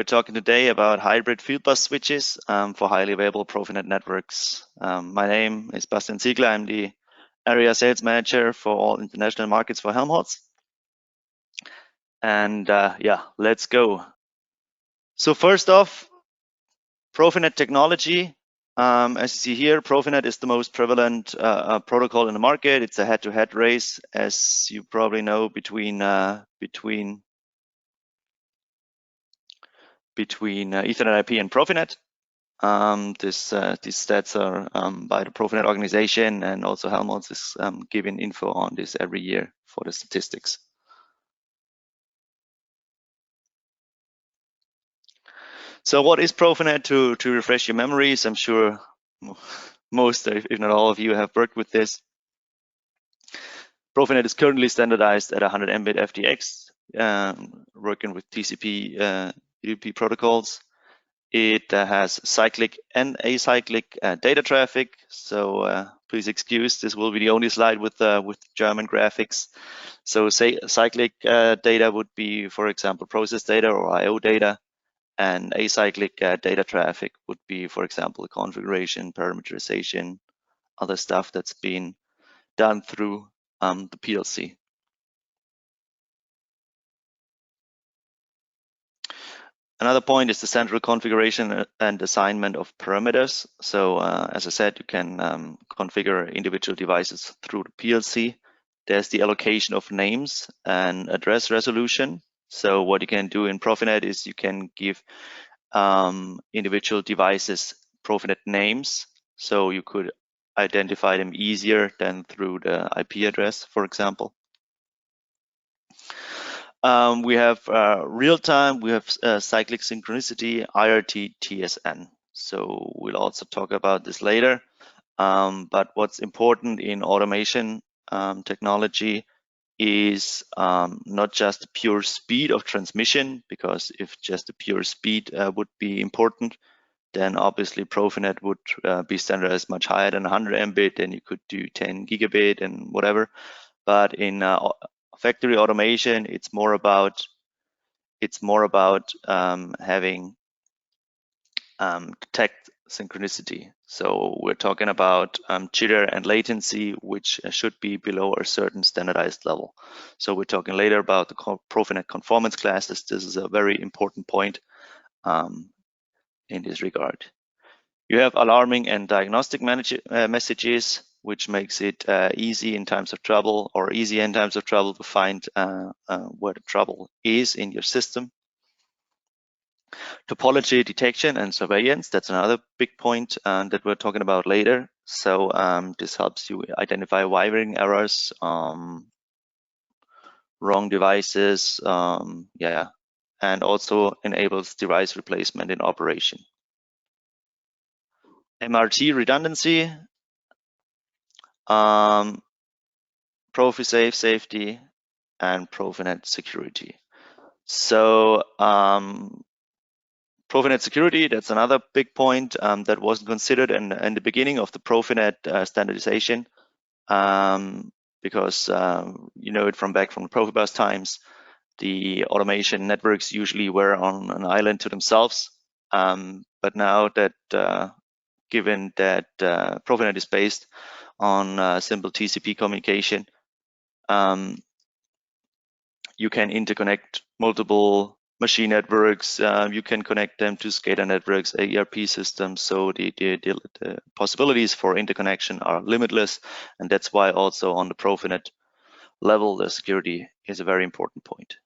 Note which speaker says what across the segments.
Speaker 1: talking today about hybrid Fieldbus switches for highly available PROFINET networks. My name is Bastian Ziegler. I'm the area sales manager for all international markets for Helmholz. And yeah, let's go. So first off, PROFINET technology. As you see here, PROFINET is the most prevalent protocol in the market. It's a head-to-head race, as you probably know, between Ethernet IP and PROFINET. These stats are by the PROFINET organization, and also Helmholz is giving info on this every year for the statistics. So what is PROFINET? To refresh your memories, I'm sure most, if not all of you, have worked with this. PROFINET is currently standardized at 100 Mbit FTX, working with TCP UDP protocols. It has cyclic and acyclic data traffic. So please excuse, this will be the only slide with German graphics. So say cyclic data would be, for example, process data or I/O data, and acyclic data traffic would be, for example, the configuration, parameterization, other stuff that's been done through the PLC. Another point is the central configuration and assignment of parameters. So as I said, you can configure individual devices through the PLC. There's the allocation of names and address resolution. So what you can do in PROFINET is you can give individual devices PROFINET names. So you could identify them easier than through the IP address, for example. We have real-time, we have cyclic synchronicity, IRT, TSN. So we'll also talk about this later. But what's important in automation technology is not just the pure speed of transmission, because if just the pure speed would be important, then obviously PROFINET would be standardized much higher than 100 Mbit, and you could do 10 gigabit and whatever. But in factory automation, it's more about having detect synchronicity. So we're talking about jitter and latency, which should be below a certain standardized level. So we're talking later about the PROFINET conformance classes. This is a very important point in this regard. You have alarming and diagnostic messages, which makes it easy in times of trouble, or easy in times of trouble to find where the trouble is in your system. Topology detection and surveillance, that's another big point that we're talking about later. So this helps you identify wiring errors, wrong devices, yeah, and also enables device replacement in operation. MRT redundancy, ProfiSafe safety, and PROFINET security. So PROFINET security, that's another big point that wasn't considered in the beginning of the PROFINET standardization, because you know it from back from the Profibus times. The automation networks usually were on an island to themselves, but now that given that PROFINET is based on simple TCP communication, you can interconnect multiple machine networks. You can connect them to SCADA networks, ERP systems. So the possibilities for interconnection are limitless, and that's why also on the PROFINET level, the security is a very important point.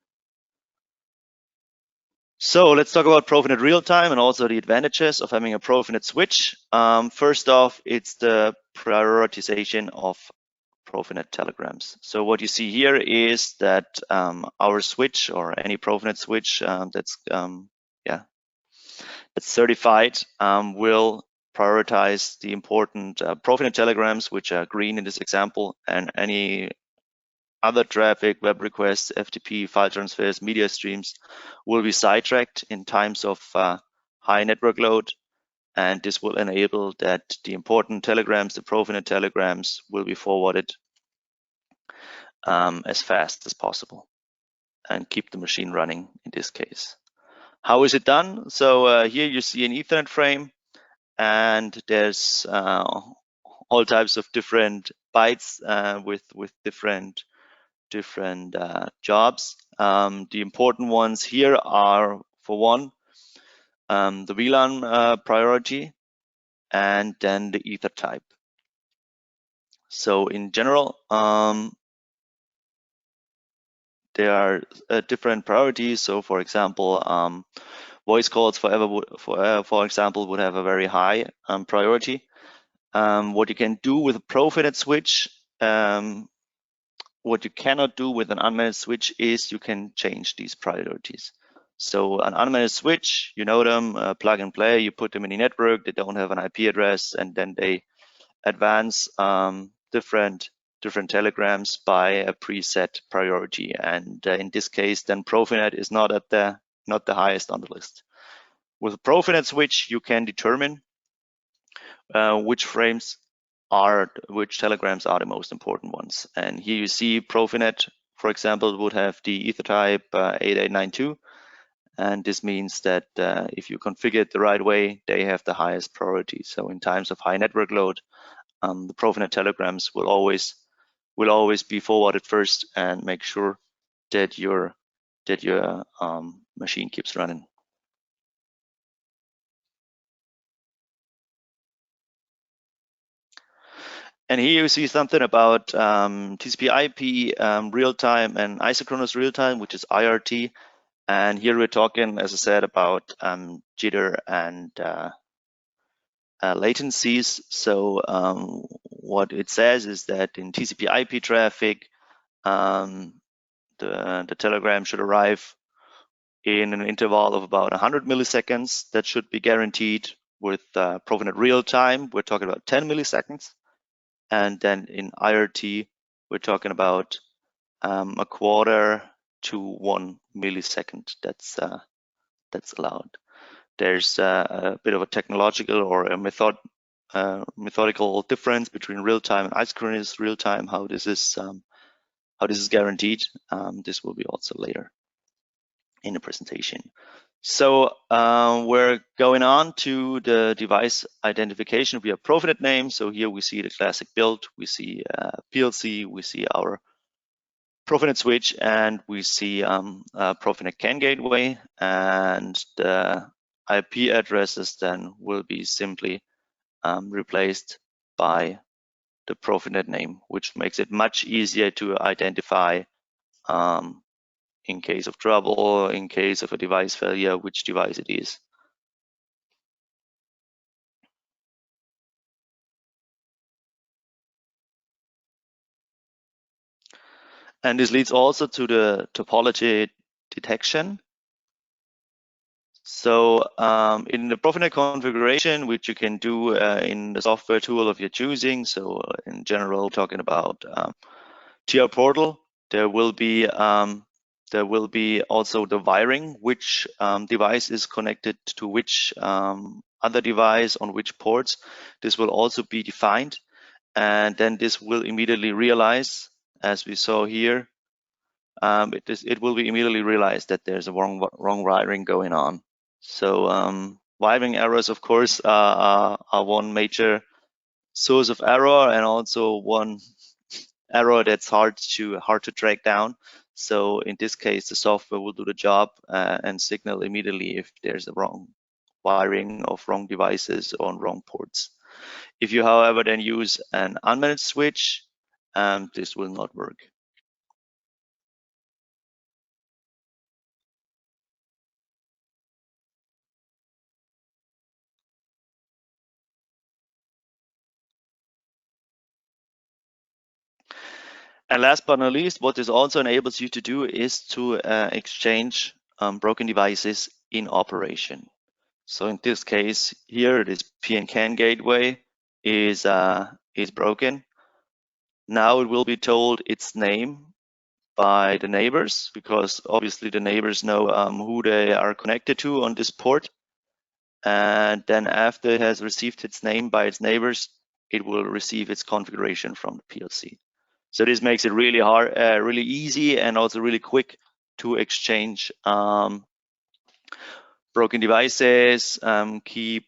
Speaker 1: So let's talk about PROFINET real-time and also the advantages of having a PROFINET switch. First off, it's the prioritization of PROFINET telegrams. So what you see here is that our switch, or any PROFINET switch that's certified, will prioritize the important PROFINET telegrams, which are green in this example, and any other traffic, web requests, FTP, file transfers, media streams will be sidetracked in times of high network load. And this will enable that the important telegrams, the PROFINET telegrams, will be forwarded as fast as possible and keep the machine running in this case. How is it done? So here you see an Ethernet frame, and there's all types of different bytes with different jobs. The important ones here are, for one, the VLAN priority, and then the ether type. So in general, there are different priorities. So for example, voice calls for example would have a very high priority. What you can do with a PROFINET switch, what you cannot do with an unmanaged switch is you can change these priorities. So an unmanaged switch, you know them, plug and play, you put them in a network, they don't have an IP address, and then they advance different telegrams by a preset priority. And in this case, then Profinet is not the highest on the list. With a Profinet switch, you can determine which telegrams are the most important ones. And here you see Profinet, for example, would have the ether type 8892. And this means that if you configure it the right way, they have the highest priority. So in times of high network load, the Profinet telegrams will always be forwarded first and make sure that your machine keeps running. And here you see something about TCP/IP real-time and isochronous real-time, which is IRT. And here we're talking, as I said, about jitter and latencies. So what it says is that in TCP/IP traffic, the telegram should arrive in an interval of about 100 milliseconds. That should be guaranteed. With Profinet real time, we're talking about 10 milliseconds. And then in IRT, we're talking about a quarter to 1 millisecond. That's allowed. There's a bit of a technological or a methodical difference between real time and isochronous real time. How this is guaranteed. This will be also later in the presentation. So we're going on to the device identification via Profinet name. So here we see the classic build, we see PLC, we see our Profinet switch, and we see Profinet CAN gateway, and the IP addresses then will be simply replaced by the Profinet name, which makes it much easier to identify in case of trouble, in case of a device failure, which device it is. And this leads also to the topology detection. So in the Profinet configuration, which you can do in the software tool of your choosing, so in general, talking about TR portal, there will be also the wiring, which device is connected to which other device on which ports. This will also be defined, and then this will immediately realize, as we saw here, it will be immediately realized that there's a wrong wiring going on. So wiring errors, of course, are one major source of error, and also one error that's hard to track down. So in this case, the software will do the job and signal immediately if there's a wrong wiring of wrong devices on wrong ports. If you, however, then use an unmanaged switch, this will not work. And last but not least, what this also enables you to do is to exchange broken devices in operation. So in this case here, this PN-CAN gateway is broken. Now it will be told its name by the neighbors, because obviously the neighbors know who they are connected to on this port. And then after it has received its name by its neighbors, it will receive its configuration from the PLC. So this makes it really hard, really easy, and also really quick to exchange broken devices, keep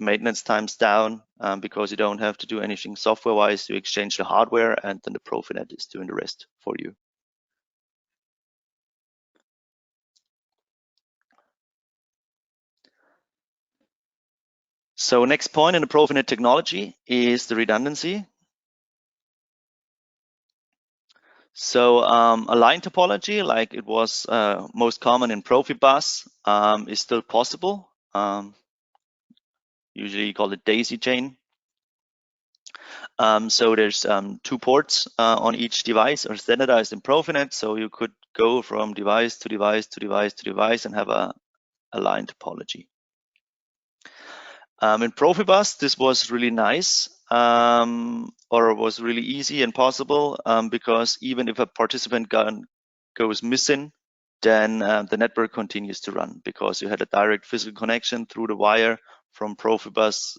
Speaker 1: maintenance times down, because you don't have to do anything software-wise. You exchange the hardware, and then the PROFINET is doing the rest for you. So next point in the PROFINET technology is the redundancy. So a line topology, like it was most common in Profibus, is still possible. Usually you call it daisy chain. So there's 2 ports on each device are standardized in PROFINET, so you could go from device to device to device to device and have a line topology. In Profibus, this was really nice, or was really easy and possible, because even if a participant goes missing, then the network continues to run, because you had a direct physical connection through the wire from Profibus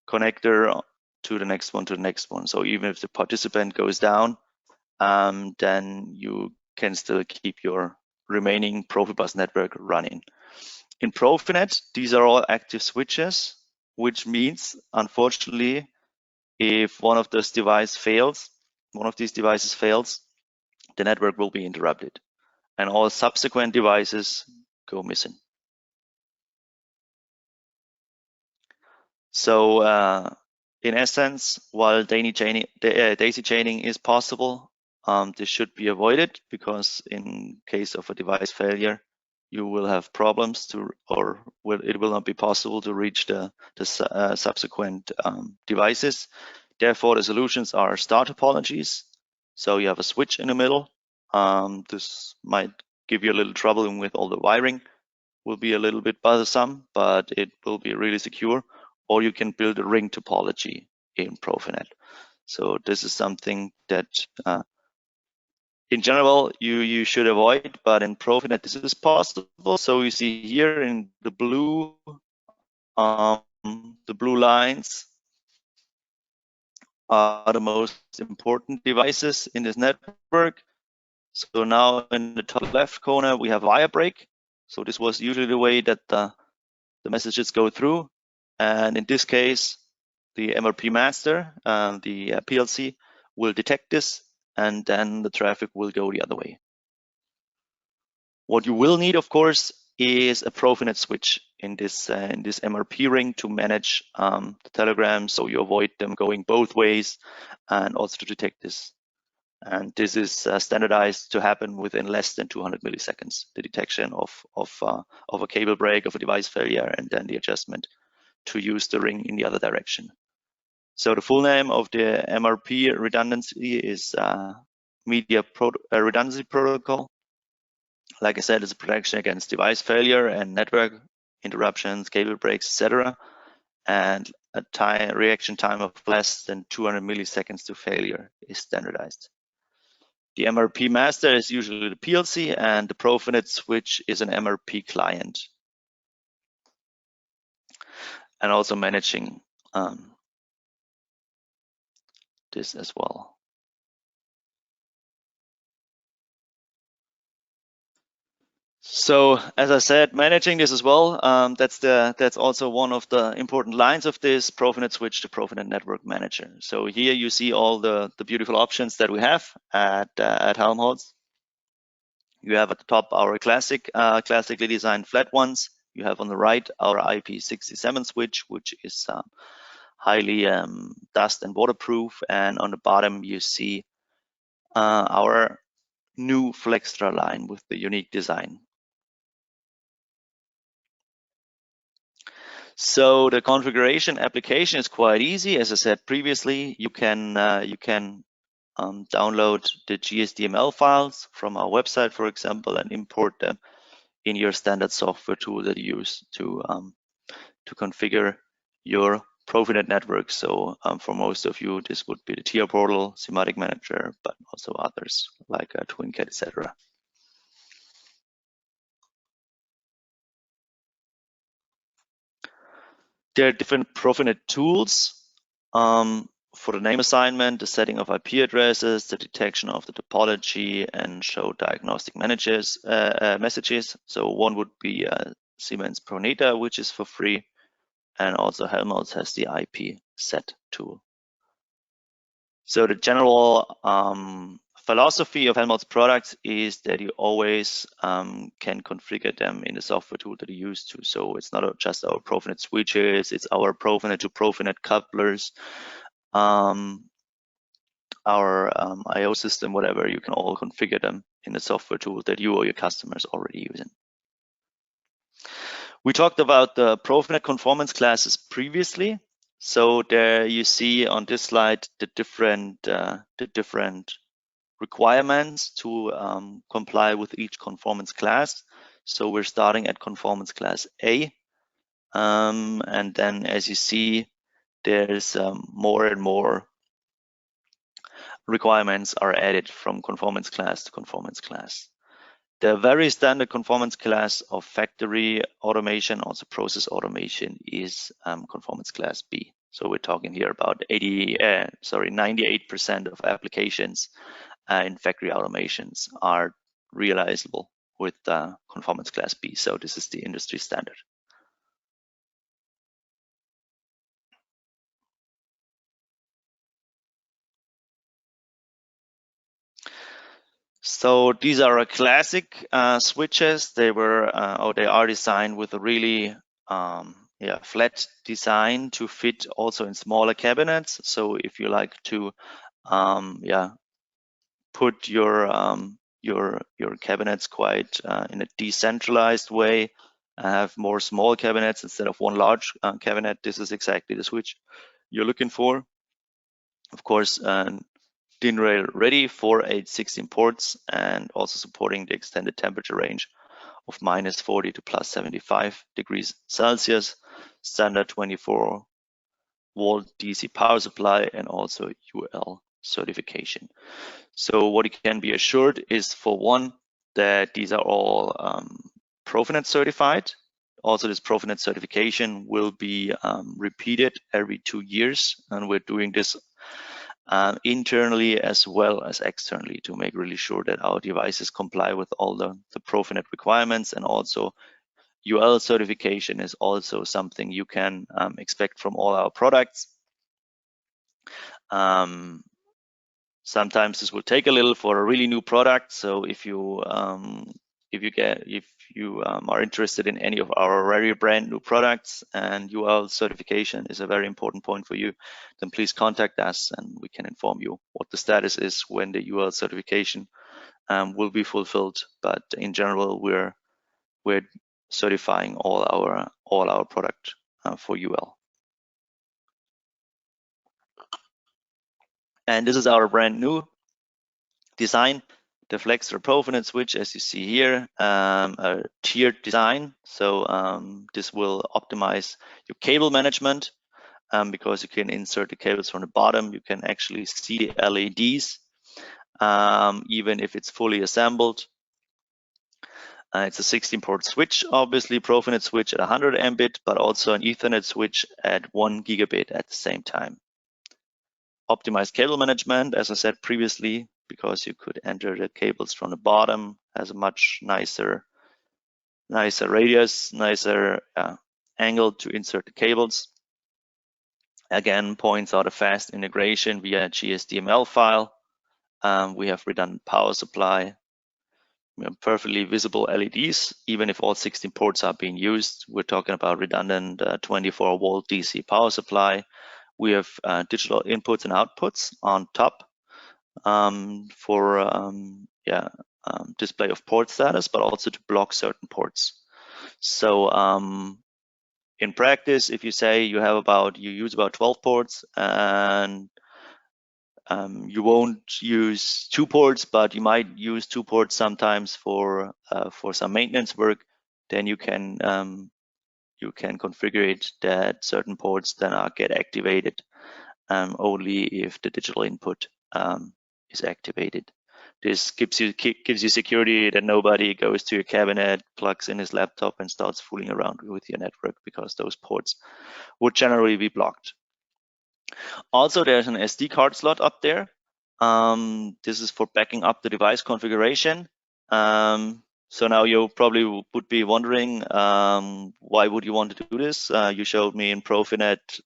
Speaker 1: connector to the next one to the next one. So even if the participant goes down, then you can still keep your remaining Profibus network running. In PROFINET, these are all active switches, which means, unfortunately, if one of these devices fails, the network will be interrupted, and all subsequent devices go missing. So in essence, while daisy chaining is possible, this should be avoided, because in case of a device failure, you will have problems it will not be possible to reach the subsequent devices. Therefore, the solutions are star topologies. So you have a switch in the middle. This might give you a little trouble with all the wiring. Will be a little bit bothersome, but it will be really secure. Or you can build a ring topology in PROFINET. So this is something that in general you should avoid, but in PROFINET this is possible. So you see here in the blue lines are the most important devices in this network. So now in the top left corner we have wire break. So this was usually the way that the messages go through, and in this case the MRP master, the PLC, will detect this, and then the traffic will go the other way. What you will need, of course, is a PROFINET switch in this MRP ring to manage the telegrams, so you avoid them going both ways, and also to detect this. And this is standardized to happen within less than 200 milliseconds, the detection of a cable break, of a device failure, and then the adjustment to use the ring in the other direction. So the full name of the MRP redundancy is Media Redundancy Protocol. Like I said, it's a protection against device failure and network interruptions, cable breaks, etc. And a reaction time of less than 200 milliseconds to failure is standardized. The MRP master is usually the PLC, and the PROFINET switch is an MRP client. And also managing this as well. So as I said, managing this as well, that's also one of the important lines of this PROFINET switch, the PROFINET Network Manager. So here you see all the beautiful options that we have at Helmholz. You have at the top our classically designed flat ones. You have on the right our IP67 switch, which is highly dust and waterproof, and on the bottom you see our new Flextra line with the unique design. So the configuration application is quite easy. As I said previously, you can download the GSDML files from our website, for example, and import them in your standard software tool that you use to configure your PROFINET network. So for most of you, this would be the TIA portal, Semantic Manager, but also others like TwinCat, etc. There are different PROFINET tools. for the name assignment, the setting of IP addresses, the detection of the topology, and show diagnostic messages. So one would be Siemens PROFINET, which is for free, and also Helmholz has the IP set tool. So the general philosophy of Helmholtz products is that you always can configure them in the software tool that you use to. So it's not just our PROFINET switches, it's our PROFINET to PROFINET couplers, our I/O system, whatever. You can all configure them in the software tool that you or your customers already using. We talked about the PROFINET conformance classes previously. So there you see on this slide the different requirements to comply with each conformance class. So we're starting at conformance class A, and then as you see, there's more and more requirements are added from conformance class to conformance class. The very standard conformance class of factory automation, also process automation, is conformance class B. So we're talking here about 98% of applications in factory automations are realizable with conformance class B. So this is the industry standard. So these are classic switches. They were they are designed with a really flat design to fit also in smaller cabinets. So if you like to put your cabinets quite in a decentralized way, have more small cabinets instead of one large cabinet, this is exactly the switch you're looking for. Of course, DIN rail ready for 816 ports, and also supporting the extended temperature range of -40 to +75 degrees Celsius, standard 24-volt DC power supply, and also UL certification. So what you can be assured is, for one, that these are all PROFINET certified. Also, this PROFINET certification will be repeated every 2 years, and we're doing this internally as well as externally to make really sure that our devices comply with all the PROFINET requirements. And also UL certification is also something you can expect from all our products. Sometimes this will take a little for a really new product. So if you are interested in any of our very brand new products and UL certification is a very important point for you, then please contact us and we can inform you what the status is when the UL certification will be fulfilled. But in general, we're certifying all our product for UL. And this is our brand new design, the Flexor PROFINET switch, as you see here, a tiered design. So this will optimize your cable management because you can insert the cables from the bottom. You can actually see the LEDs, even if it's fully assembled. It's a 16-port switch, obviously PROFINET switch at 100 Mbit, but also an Ethernet switch at 1 gigabit at the same time. Optimized cable management, as I said previously, because you could enter the cables from the bottom, has a much nicer radius, nicer angle to insert the cables. Again, points out a fast integration via GSDML file. We have redundant power supply. We have perfectly visible LEDs, even if all 16 ports are being used. We're talking about redundant 24-volt DC power supply. We have digital inputs and outputs on top for display of port status, but also to block certain ports. So in practice, if you say you use about 12 ports and you won't use 2 ports, but you might use 2 ports sometimes for some maintenance work, then you can configure it that certain ports then get activated only if the digital input is activated. This gives you security that nobody goes to your cabinet, plugs in his laptop, and starts fooling around with your network, because those ports would generally be blocked. Also, there's an SD card slot up there. This is for backing up the device configuration. So now you probably would be wondering, why would you want to do this? You showed me in PROFINET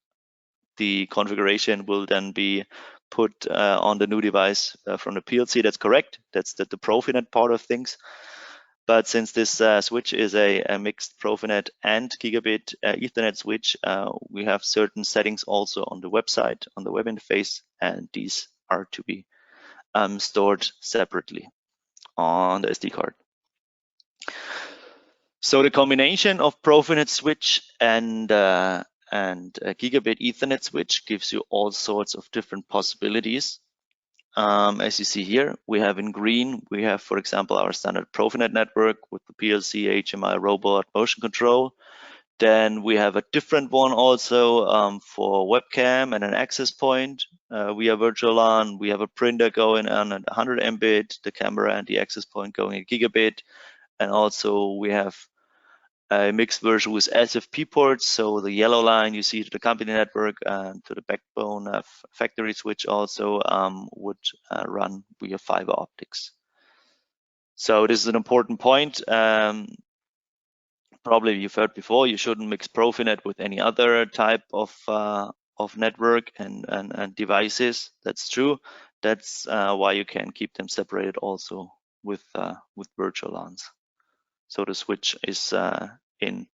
Speaker 1: the configuration will then be put on the new device from the PLC. That's correct. That's the PROFINET part of things. But since this switch is a mixed PROFINET and gigabit Ethernet switch, we have certain settings also on the website, on the web interface, and these are to be stored separately on the SD card. So the combination of PROFINET switch and a gigabit Ethernet switch gives you all sorts of different possibilities. As you see here, we have in green, we have, for example, our standard PROFINET network with the PLC, HMI, robot, motion control. Then we have a different one also for webcam and an access point via virtual LAN. We have a printer going on at 100 Mbit, the camera and the access point going at gigabit. And also we have a mixed version with SFP ports. So the yellow line you see to the company network and to the backbone of factory switch also would run via fiber optics. So this is an important point. Probably you've heard before, you shouldn't mix PROFINET with any other type of network and devices. That's true. That's why you can keep them separated also with virtual LANs. So the switch is in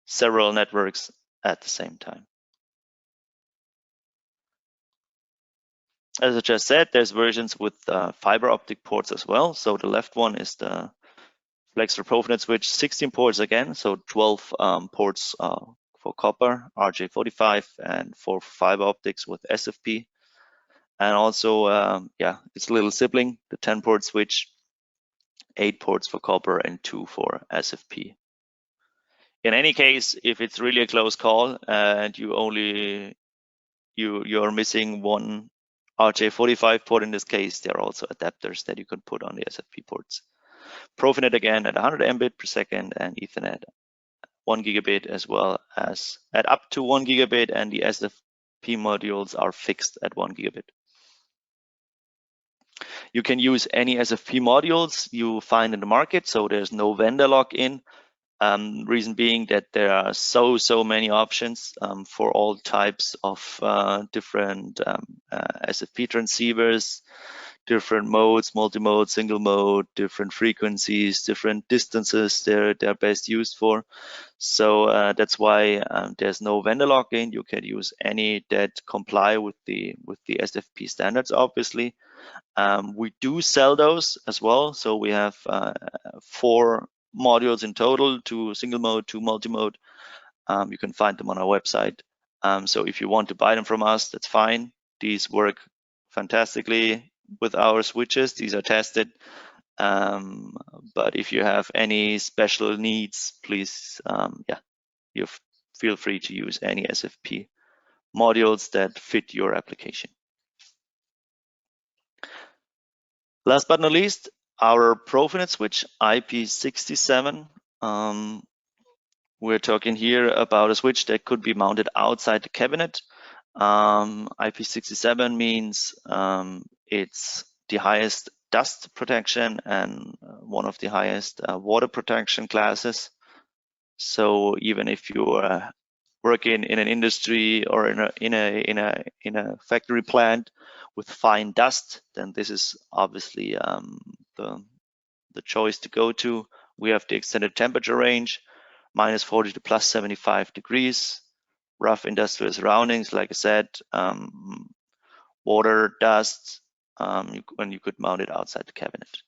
Speaker 1: several networks at the same time. As I just said, there's versions with fiber optic ports as well. So the left one is the Flexor PROFINET switch, 16 ports again, so 12 ports for copper, RJ45, and 4 fiber optics with SFP. And also, yeah, its little sibling, the 10-port switch, 8 ports for copper and 2 for SFP. In any case, if it's really a close call and you're missing one RJ45 port in this case, there are also adapters that you can put on the SFP ports. PROFINET again at 100 Mbit per second and Ethernet 1 gigabit as well as at up to 1 gigabit, and the SFP modules are fixed at 1 gigabit. You can use any SFP modules you find in the market, so there's no vendor lock-in. Reason being that there are so many options for all types of different SFP transceivers, different modes, multi-mode, single mode, different frequencies, different distances they're best used for. So that's why there's no vendor lock-in. You can use any that comply with the SFP standards, obviously. We do sell those as well. So we have 4 modules in total, 2 single mode, 2 multi-mode. You can find them on our website. So if you want to buy them from us, that's fine. These work fantastically with our switches. These are tested. But if you have any special needs, please, yeah, you feel free to use any SFP modules that fit your application. Last but not least, our PROFINET switch IP67. We're talking here about a switch that could be mounted outside the cabinet. IP67 means it's the highest dust protection and one of the highest water protection classes. So even if you're working in an industry or in a factory plant with fine dust, then this is obviously the choice to go to. We have the extended temperature range, -40 to +75 degrees, rough industrial surroundings, like I said, water, dust, when you could mount it outside the cabinet.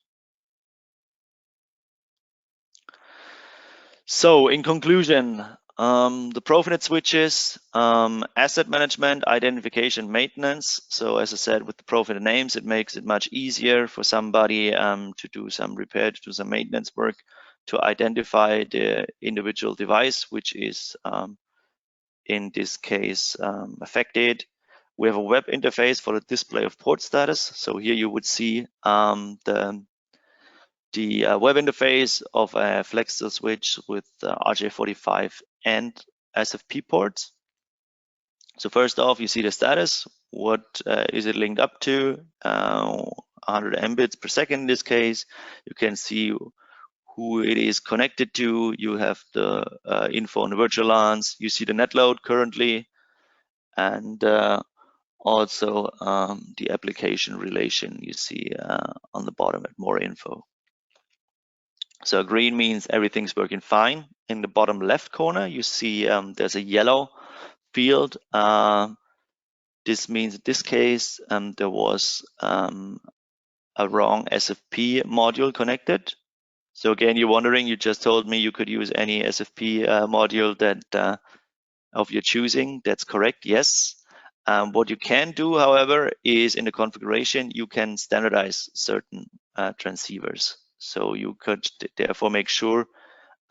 Speaker 1: So in conclusion, the PROFINET switches, asset management, identification, maintenance. So as I said, with the PROFINET names, it makes it much easier for somebody to do some repair, to do some maintenance work, to identify the individual device, which is in this case affected. We have a web interface for the display of port status. So here you would see the web interface of a Flexor switch with RJ45 and SFP ports. So first off, you see the status. What is it linked up to? 100 Mbits per second in this case. You can see who it is connected to. You have the info on the virtual LANs. You see the net load currently, and also the application relation you see on the bottom at more info. So green means everything's working fine. In the bottom left corner, you see there's a yellow field. This means in this case there was a wrong SFP module connected. So again, you're wondering, you just told me you could use any SFP module that of your choosing. That's correct, yes. What you can do, however, is in the configuration, you can standardize certain transceivers. So you could therefore make sure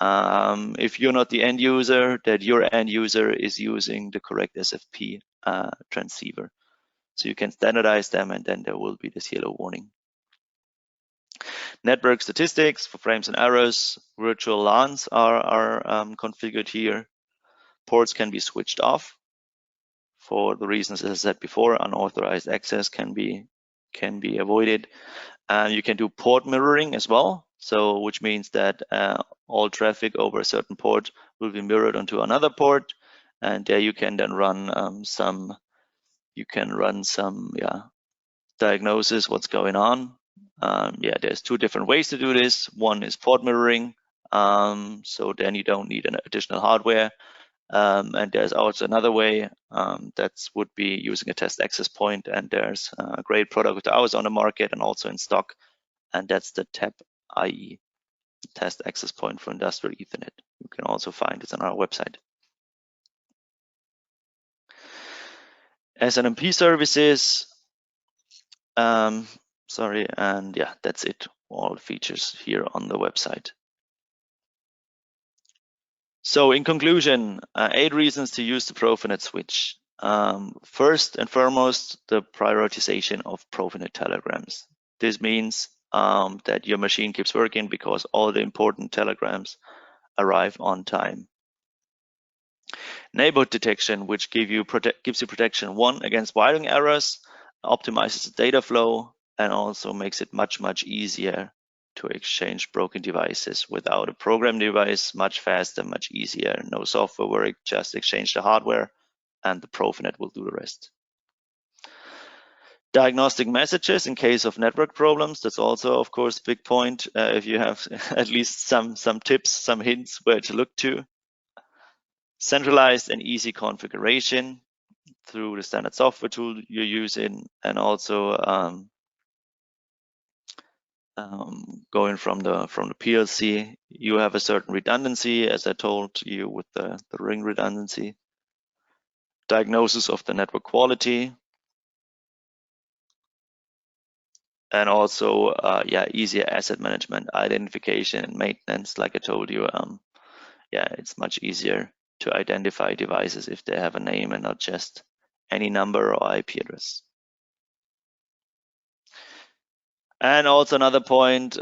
Speaker 1: if you're not the end user, that your end user is using the correct SFP transceiver. So you can standardize them, and then there will be this yellow warning. Network statistics for frames and errors. Virtual LANs are configured here. Ports can be switched off for the reasons, as I said before. Unauthorized access can be avoided. And you can do port mirroring as well. So which means that all traffic over a certain port will be mirrored onto another port, and there you can then run some diagnosis what's going on. There's two different ways to do this. One is port mirroring, so then you don't need an additional hardware. And there's also another way that would be using a test access point, and there's a great product of ours on the market and also in stock, and that's the TAP-IE, test access point for industrial Ethernet. You can also find it on our website. SNMP services, and yeah, that's it. All features here on the website. So in conclusion, 8 reasons to use the PROFINET switch. First and foremost, the prioritization of PROFINET telegrams. This means that your machine keeps working because all the important telegrams arrive on time. Neighborhood detection, which gives you protection, one, against wiring errors, optimizes the data flow, and also makes it much easier to exchange broken devices without a program device. Much faster, much easier, no software work, just exchange the hardware and the PROFINET will do the rest. Diagnostic messages in case of network problems. That's also, of course, a big point. If you have at least some tips, some hints where to look to. Centralized and easy configuration through the standard software tool you're using, and also going from the PLC, you have a certain redundancy, as I told you with the ring redundancy. Diagnosis of the network quality, and also easier asset management, identification, and maintenance. Like I told you, it's much easier to identify devices if they have a name and not just any number or IP address. And also another point,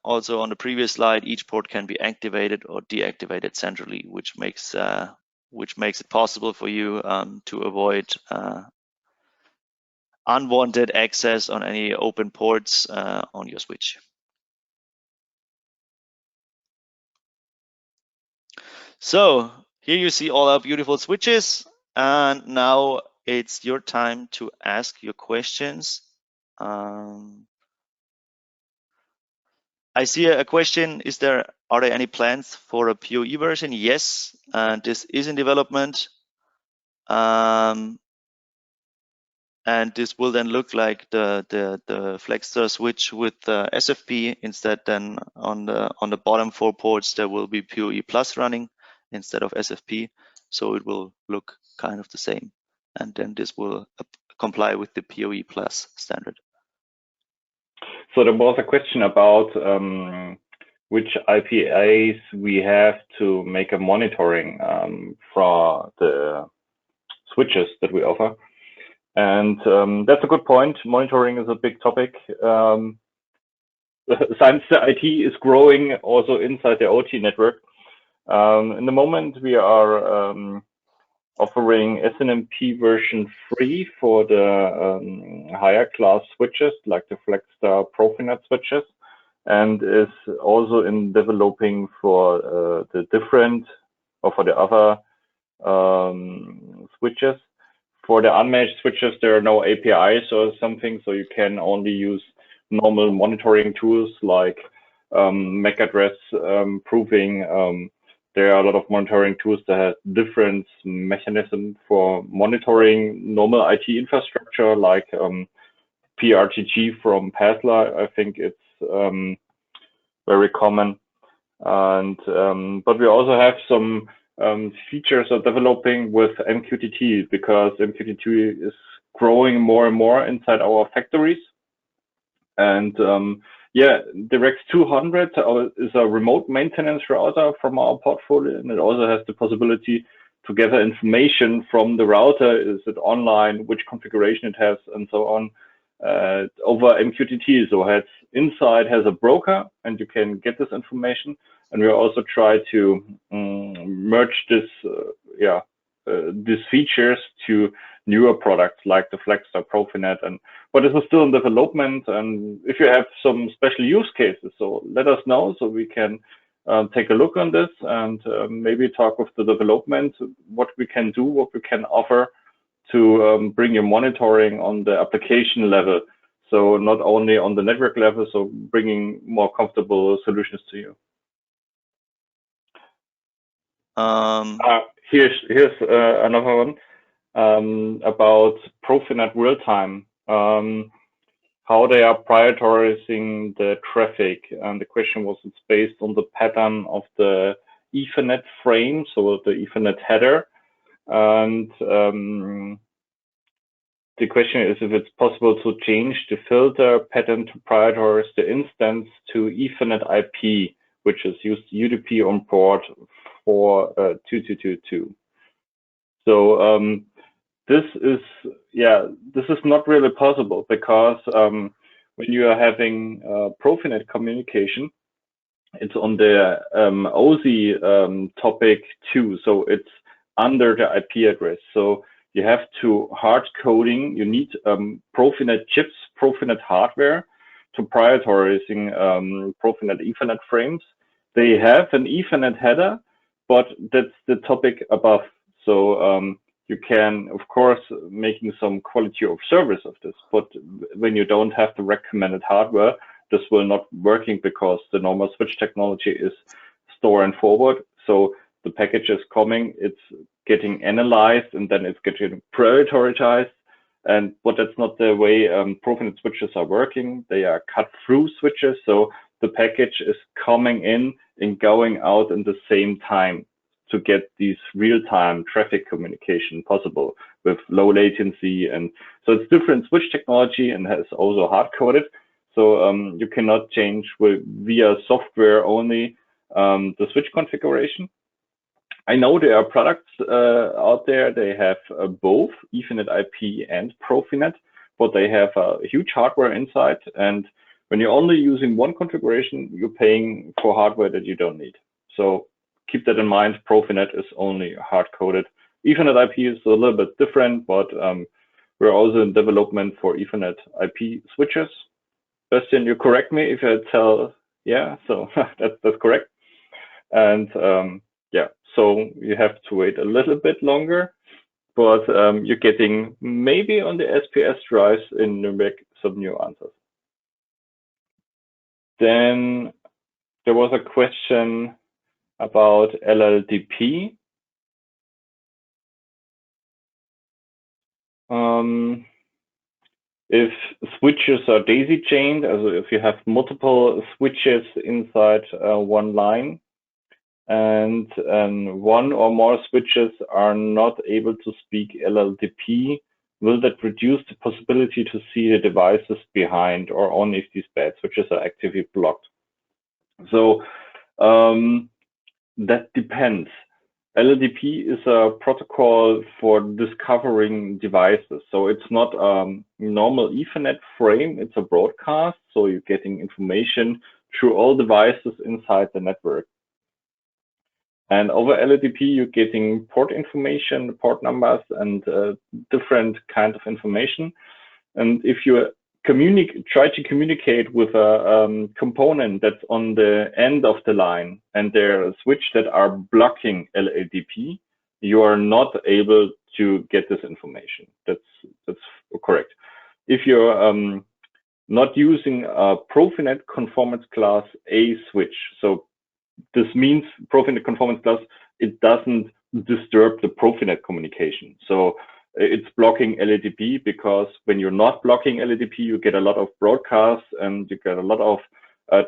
Speaker 1: also on the previous slide, each port can be activated or deactivated centrally, which makes it possible for you to avoid unwanted access on any open ports on your switch. So here you see all our beautiful switches, and now it's your time to ask your questions. I see a question, are there any plans for a PoE version? Yes, this is in development. And this will then look like the Flexstar switch with SFP. Instead, then on the bottom 4 ports there will be PoE Plus running instead of SFP, so it will look kind of the same, and then this will comply with the PoE Plus standard.
Speaker 2: So there was a question about which IPAs we have to make a monitoring for the switches that we offer. And that's a good point. Monitoring is a big topic. Since the IT is growing also inside the OT network. In the moment, we are offering SNMP version 3 for the higher class switches like the FlexStar PROFINET switches, and is also in developing for the different or for the other switches. For the unmanaged switches, there are no APIs or something, so you can only use normal monitoring tools like MAC address proving. There are a lot of monitoring tools that have different mechanisms for monitoring normal IT infrastructure, like PRTG from Pasla. I think it's very common. And but we also have some features are developing with MQTT, because MQTT is growing more and more inside our factories. And yeah, the Rex 200 is a remote maintenance router from our portfolio, and it also has the possibility to gather information from the router. Is it online, which configuration it has, and so on, over MQTT. So it inside has a broker, and you can get this information. And we also try to merge this, these features to newer products like the FlexStar PROFINET, but this is still in development. And if you have some special use cases, so let us know so we can take a look on this and maybe talk with the development, what we can do, what we can offer to bring your monitoring on the application level. So not only on the network level, so bringing more comfortable solutions to you. Here's another one about PROFINET real time, how they are prioritizing the traffic. And the question was, it's based on the pattern of the Ethernet frame, so the Ethernet header. And the question is if it's possible to change the filter pattern to prioritize the instance to Ethernet IP, which is used UDP on port 4222. So this is not really possible, because when you are having PROFINET communication, it's on the OSI topic 2, so it's under the IP address. So you have to hard coding. You need PROFINET chips, PROFINET hardware to prioritizing PROFINET Ethernet frames. They have an Ethernet header, but that's the topic above. So you can, of course, making some quality of service of this, but when you don't have the recommended hardware, this will not working, because the normal switch technology is store and forward. So the package is coming, it's getting analyzed, and then it's getting prioritized. But that's not the way PROFINET switches are working. They are cut through switches, so the package is coming in and going out in the same time to get these real-time traffic communication possible with low latency. And so it's different switch technology and has also hard-coded. So you cannot change via software only the switch configuration. I know there are products out there, they have both Ethernet IP and PROFINET, but they have a huge hardware inside. And when you're only using one configuration, you're paying for hardware that you don't need. So keep that in mind. PROFINET is only hard-coded. Ethernet IP is a little bit different, but we're also in development for Ethernet IP switches. Bastian, you correct me if I tell, yeah, so that's correct. And yeah, so you have to wait a little bit longer, but you're getting maybe on the SPS drives in Nuremberg some new answers. Then there was a question about LLDP. If switches are daisy chained, also if you have multiple switches inside one line, and one or more switches are not able to speak LLDP, will that reduce the possibility to see the devices behind, or only if these bad switches are actively blocked? So that depends. LLDP is a protocol for discovering devices. So it's not a normal Ethernet frame, it's a broadcast. So you're getting information through all devices inside the network. And over LADP, you're getting port information, port numbers, and different kind of information. And if you try to communicate with a component that's on the end of the line, and there are switches that are blocking LADP, you are not able to get this information. That's correct. If you're not using a PROFINET conformance class A switch, so this means PROFINET conformance class, it doesn't disturb the PROFINET communication. So it's blocking LADP, because when you're not blocking LADP, you get a lot of broadcasts and you get a lot of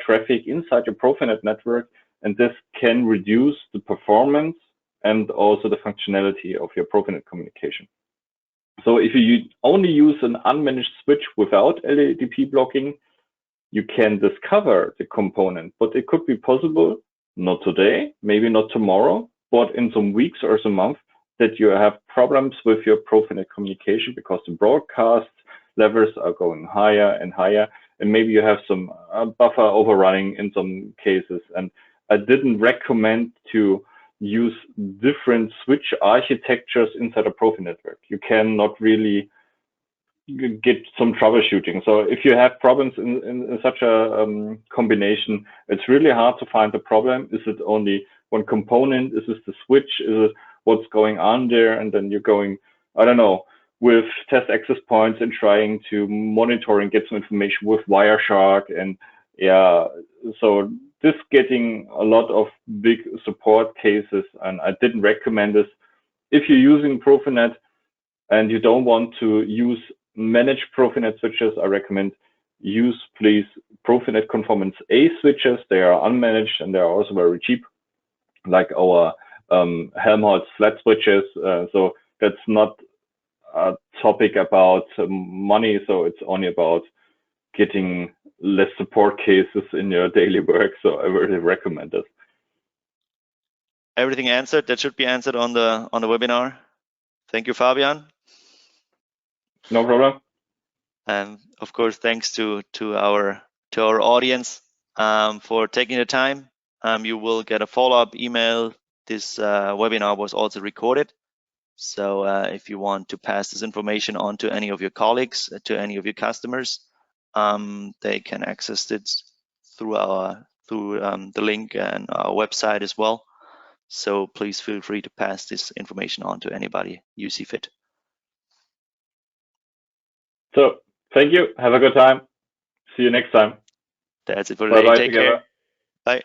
Speaker 2: traffic inside your PROFINET network, and this can reduce the performance and also the functionality of your PROFINET communication. So if you only use an unmanaged switch without LADP blocking, you can discover the component, but it could be possible, not today, maybe not tomorrow, but in some weeks or some months, that you have problems with your PROFINET communication because the broadcast levels are going higher and higher, and maybe you have some buffer overrunning in some cases. And I didn't recommend to use different switch architectures inside a PROFINET network. You cannot really get some troubleshooting. So if you have problems in such a combination, it's really hard to find the problem. Is it only one component? Is this the switch? Is it what's going on there? And then you're going, I don't know, with test access points and trying to monitor and get some information with Wireshark. And yeah, so this getting a lot of big support cases, and I didn't recommend this. If you're using PROFINET and you don't want to use managed PROFINET switches, I recommend use, please, PROFINET conformance A switches. They are unmanaged and they are also very cheap, like our Helmholtz flat switches. So that's not a topic about money. So it's only about getting less support cases in your daily work. So I really recommend it.
Speaker 1: Everything answered that should be answered on the webinar. Thank you, Fabian.
Speaker 2: No problem.
Speaker 1: And of course, thanks to our audience for taking the time. You will get a follow-up email. This webinar was also recorded. So if you want to pass this information on to any of your colleagues, to any of your customers, they can access it through the link and our website as well. So please feel free to pass this information on to anybody you see fit.
Speaker 2: So thank you. Have a good time. See you next time.
Speaker 1: That's it for today. Take care. Bye.